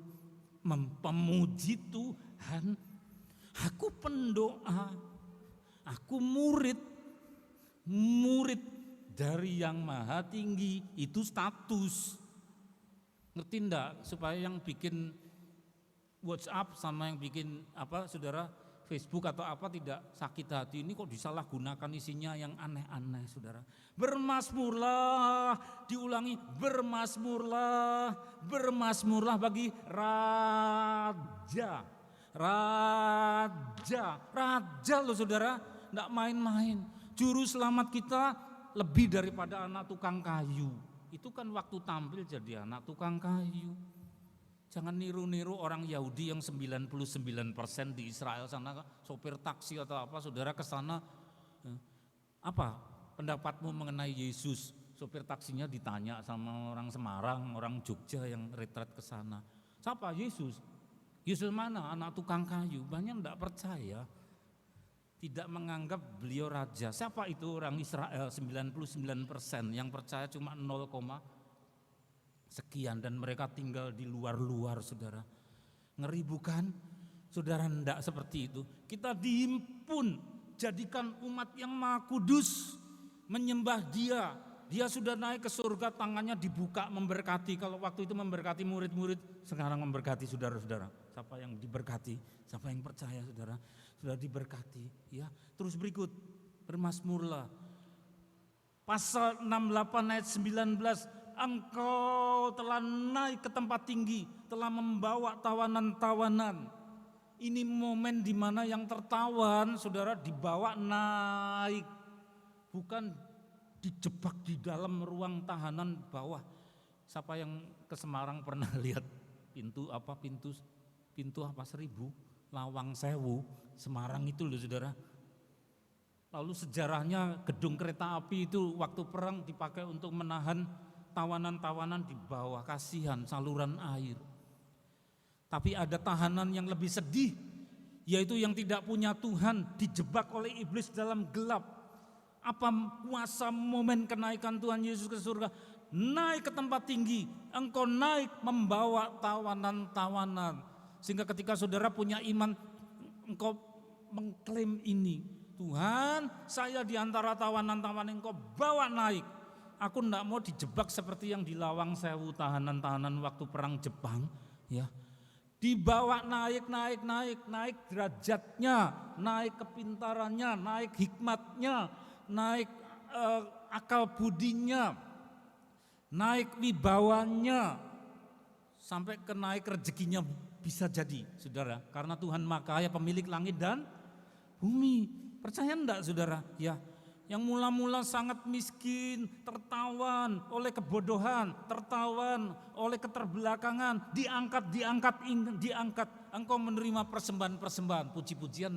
memuji Tuhan. Aku pendoa. Aku murid dari yang maha tinggi. Itu status. Ngerti enggak? Supaya yang bikin WhatsApp sama yang bikin apa saudara, Facebook atau apa tidak sakit hati. Ini kok disalahgunakan isinya yang aneh-aneh, saudara. Bermasmurlah, diulangi, bermasmurlah, bermasmurlah bagi Raja. Raja loh saudara, enggak main-main. Juru selamat kita lebih daripada anak tukang kayu. Itu kan waktu tampil jadi anak tukang kayu. Jangan niru-niru orang Yahudi yang 99% di Israel sana, sopir taksi atau apa, saudara ke sana. Apa pendapatmu mengenai Yesus? Sopir taksinya ditanya sama orang Semarang, orang Jogja yang retret ke sana. Siapa Yesus? Yesus mana? Anak tukang kayu. Banyak tidak percaya. Tidak menganggap beliau raja. Siapa itu orang Israel? 99%, yang percaya cuma 0, sekian, dan mereka tinggal di luar-luar, saudara. Ngeri bukan? Saudara, enggak seperti itu. Kita dihimpun, jadikan umat yang maha kudus, menyembah Dia. Dia sudah naik ke surga, tangannya dibuka memberkati. Kalau waktu itu memberkati murid-murid, sekarang memberkati saudara-saudara. Siapa yang diberkati? Siapa yang percaya, saudara? Sudah diberkati, ya. Terus berikut, bermazmurlah. Pasal 68 ayat 19, Engkau telah naik ke tempat tinggi, telah membawa tawanan-tawanan. Ini momen di mana yang tertawan, saudara, dibawa naik, bukan dijebak di dalam ruang tahanan bawah. Siapa yang ke Semarang pernah lihat pintu 1000, Lawang Sewu, Semarang itu loh, saudara. Lalu sejarahnya gedung kereta api itu waktu perang dipakai untuk menahan tawanan-tawanan di bawah, kasihan saluran air. Tapi ada tahanan yang lebih sedih, yaitu yang tidak punya Tuhan, dijebak oleh iblis dalam gelap. Apa kuasa momen kenaikan Tuhan Yesus ke surga? Naik ke tempat tinggi, engkau naik membawa tawanan-tawanan. Sehingga ketika saudara punya iman, engkau mengklaim ini. Tuhan, saya di antara tawanan-tawanan engkau bawa naik. Aku tidak mau dijebak seperti yang di Lawang Sewu, tahanan-tahanan waktu perang Jepang, ya. Dibawa naik derajatnya, naik kepintarannya, naik hikmatnya, naik akal budinya, naik wibawanya, sampai ke naik rezekinya bisa jadi, saudara. Karena Tuhan Maha Kaya, pemilik langit dan bumi. Percaya enggak, saudara? Ya. Yang mula-mula sangat miskin, tertawan oleh kebodohan, tertawan oleh keterbelakangan, diangkat. Engkau menerima persembahan-persembahan, puji-pujian,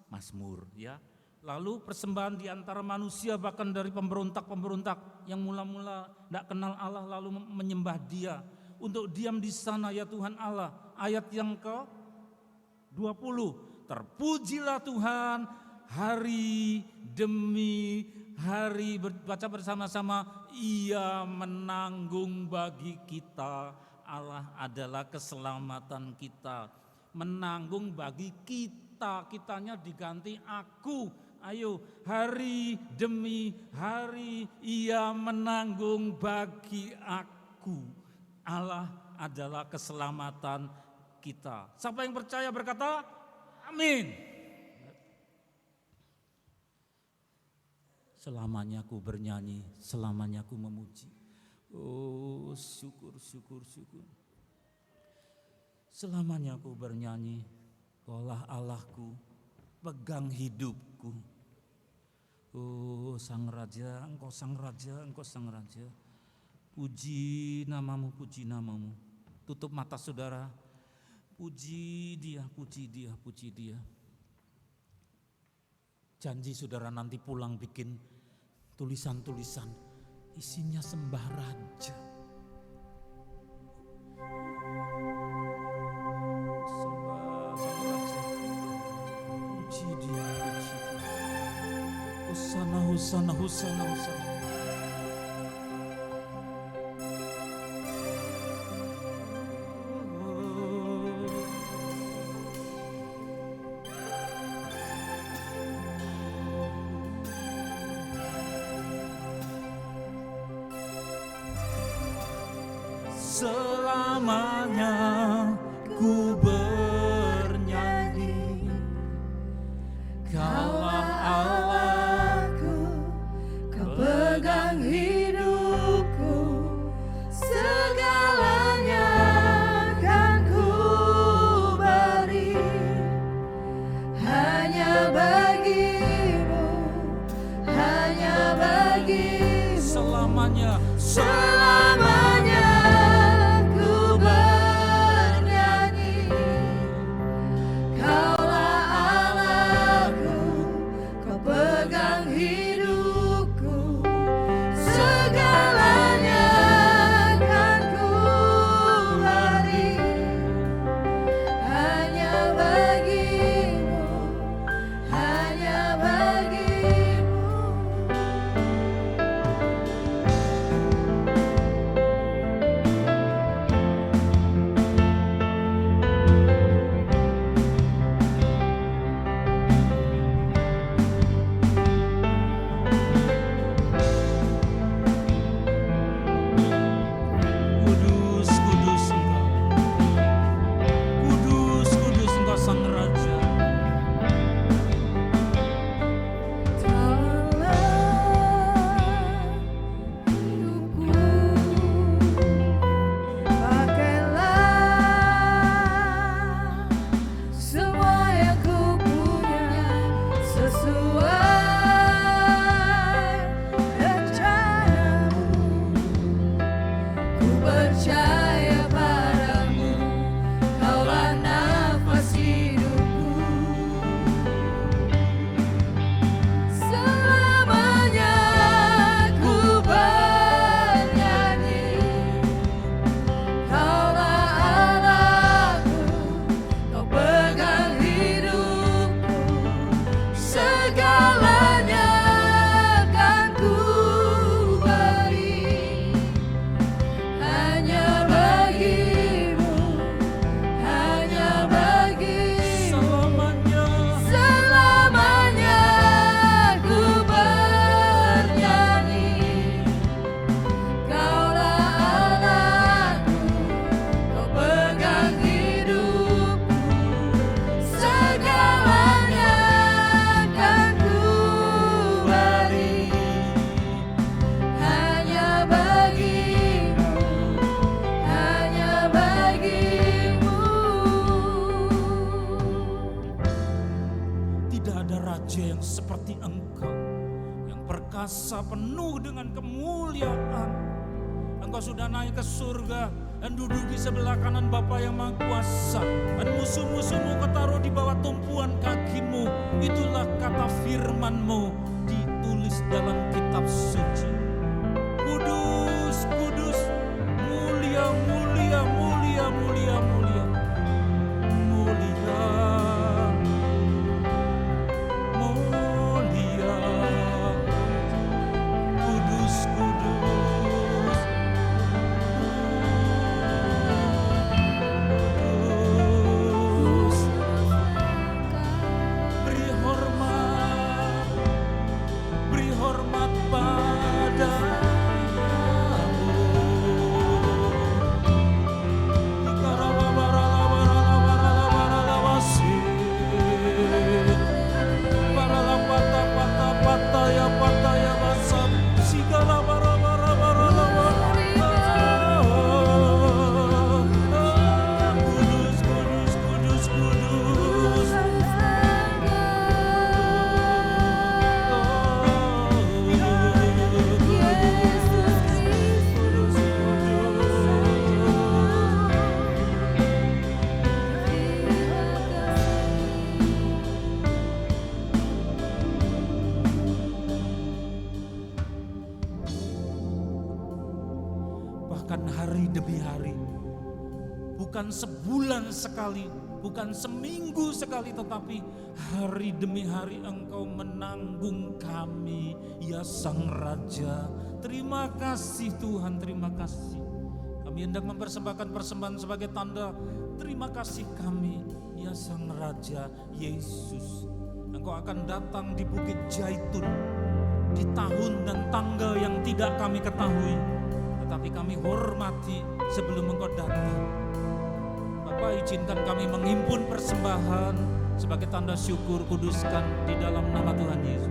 mazmur, ya. Lalu persembahan di antara manusia, bahkan dari pemberontak-pemberontak yang mula-mula tidak kenal Allah lalu menyembah Dia. Untuk diam di sana, ya Tuhan Allah. Ayat yang ke-20, terpujilah Tuhan hari demi hari, baca bersama-sama, Ia menanggung bagi kita. Allah adalah keselamatan kita, menanggung bagi kita, kitanya diganti aku. Ayo, hari demi hari Ia menanggung bagi aku. Allah adalah keselamatan kita. Siapa yang percaya berkata amin. Selamanya ku bernyanyi, selamanya ku memuji. Oh, syukur. Selamanya ku bernyanyi, Kaulah Allahku, pegang hidupku. Oh, Sang Raja, Engkau Sang Raja, Engkau Sang Raja. Puji namamu, puji namamu. Tutup mata saudara, puji Dia, puji Dia, puji Dia. Janji saudara nanti pulang bikin tulisan-tulisan, isinya sembah Raja. Sembah Sang Raja. Puji Dia, puji Dia. Hosana, hosana, hosana, hosana. Selamanya ku bernyanyi, Kaulah Allahku, Kau pegang hidupku,
segalanya kan ku beri hanya bagimu, hanya bagimu.
selamanya.
Selamanya ku bernyanyi, hidupku, segalanya kan ku beri hanya bagimu, hanya bagimu.
Kudus, kudus Engkau. Kudus, kudus Engkau Sang Raja.
Tolonglah hidupku, pakailah semua yang ku punya sesuai rencanamu. Ku percaya padamu, kaulah nafas hidupku. Selamanya ku bernyanyi, kaulah Allahku, kau pegang hidupku. Segalanya kan ku beri hanya bagimu, hanya bagimu.
Selamanya.
Selamanya ku bernyanyi, kaulah Allahku, kau pegang hidupku. Segalanya kan ku beri hanya bagimu, hanya bagimu.
Tidak ada raja yang seperti Engkau, yang perkasa penuh dengan kemuliaan. Engkau sudah naik ke surga dan duduk di sebelah kanan Bapa yang Maha Kuasa, dan musuh-musuhmu kau taruh di bawah tumpuan kakimu. Itulah kata firman-Mu ditulis dalam kitab suci. Kudus, kudus, mulia, mulia, mulia, mulia, mulia, mulia, mulia, kudus, kudus, kudus. Beri hormat padamu. Kudus, kudus, kudus, kudus. Bahkan hari demi hari, bukan sebulan sekali, bukan seminggu sekali, tetapi hari demi hari Engkau menanggung kami, ya Sang Raja. Terima kasih Tuhan, terima kasih. Kami hendak mempersembahkan persembahan sebagai tanda terima kasih kami, ya Sang Raja Yesus. Engkau akan datang di Bukit Zaitun di tahun dan tanggal yang tidak kami ketahui, tetapi kami hormati sebelum Engkau datang. Bapak, izinkan kami menghimpun persembahan sebagai tanda syukur, kuduskan di dalam nama Tuhan Yesus.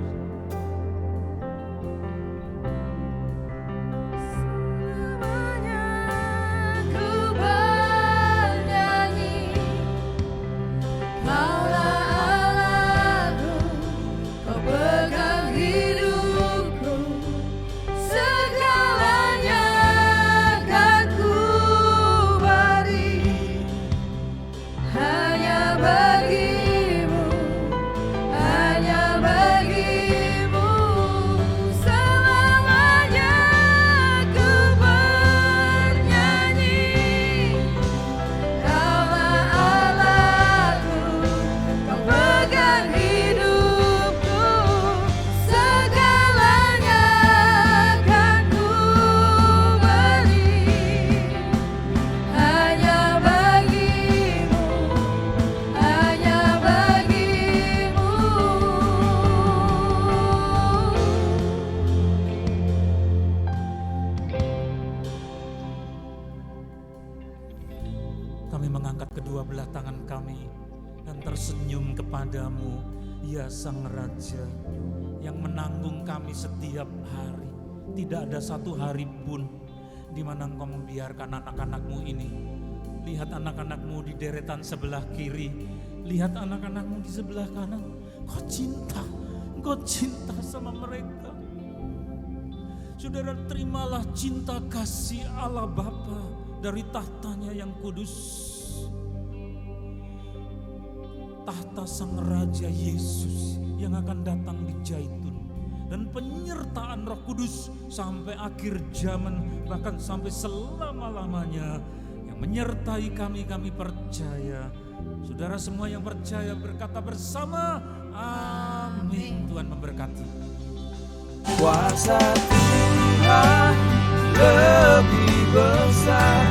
Selamanya ku bernyanyi, kaulah Allahku, kau pegang hidupku. Segalanya kan ku beri hanya bagimu, hanya bagimu.
sebelah tangan kami dan tersenyum kepadamu, ya Sang Raja yang menanggung kami setiap hari. Tidak ada satu hari pun di mana Engkau membiarkan anak-anak-Mu ini. Lihat anak-anak-Mu di deretan sebelah kiri, lihat anak-anak-Mu di sebelah kanan. Engkau cinta sama mereka. Saudara, terimalah cinta kasih Allah Bapa dari tahtanya yang kudus. Tahta Sang Raja Yesus yang akan datang di Zaitun. Dan penyertaan Roh Kudus sampai akhir zaman, bahkan sampai selama-lamanya, yang menyertai kami percaya. Saudara semua yang percaya berkata bersama, amin. Tuhan memberkati.
Kuasa Tuhan lebih besar.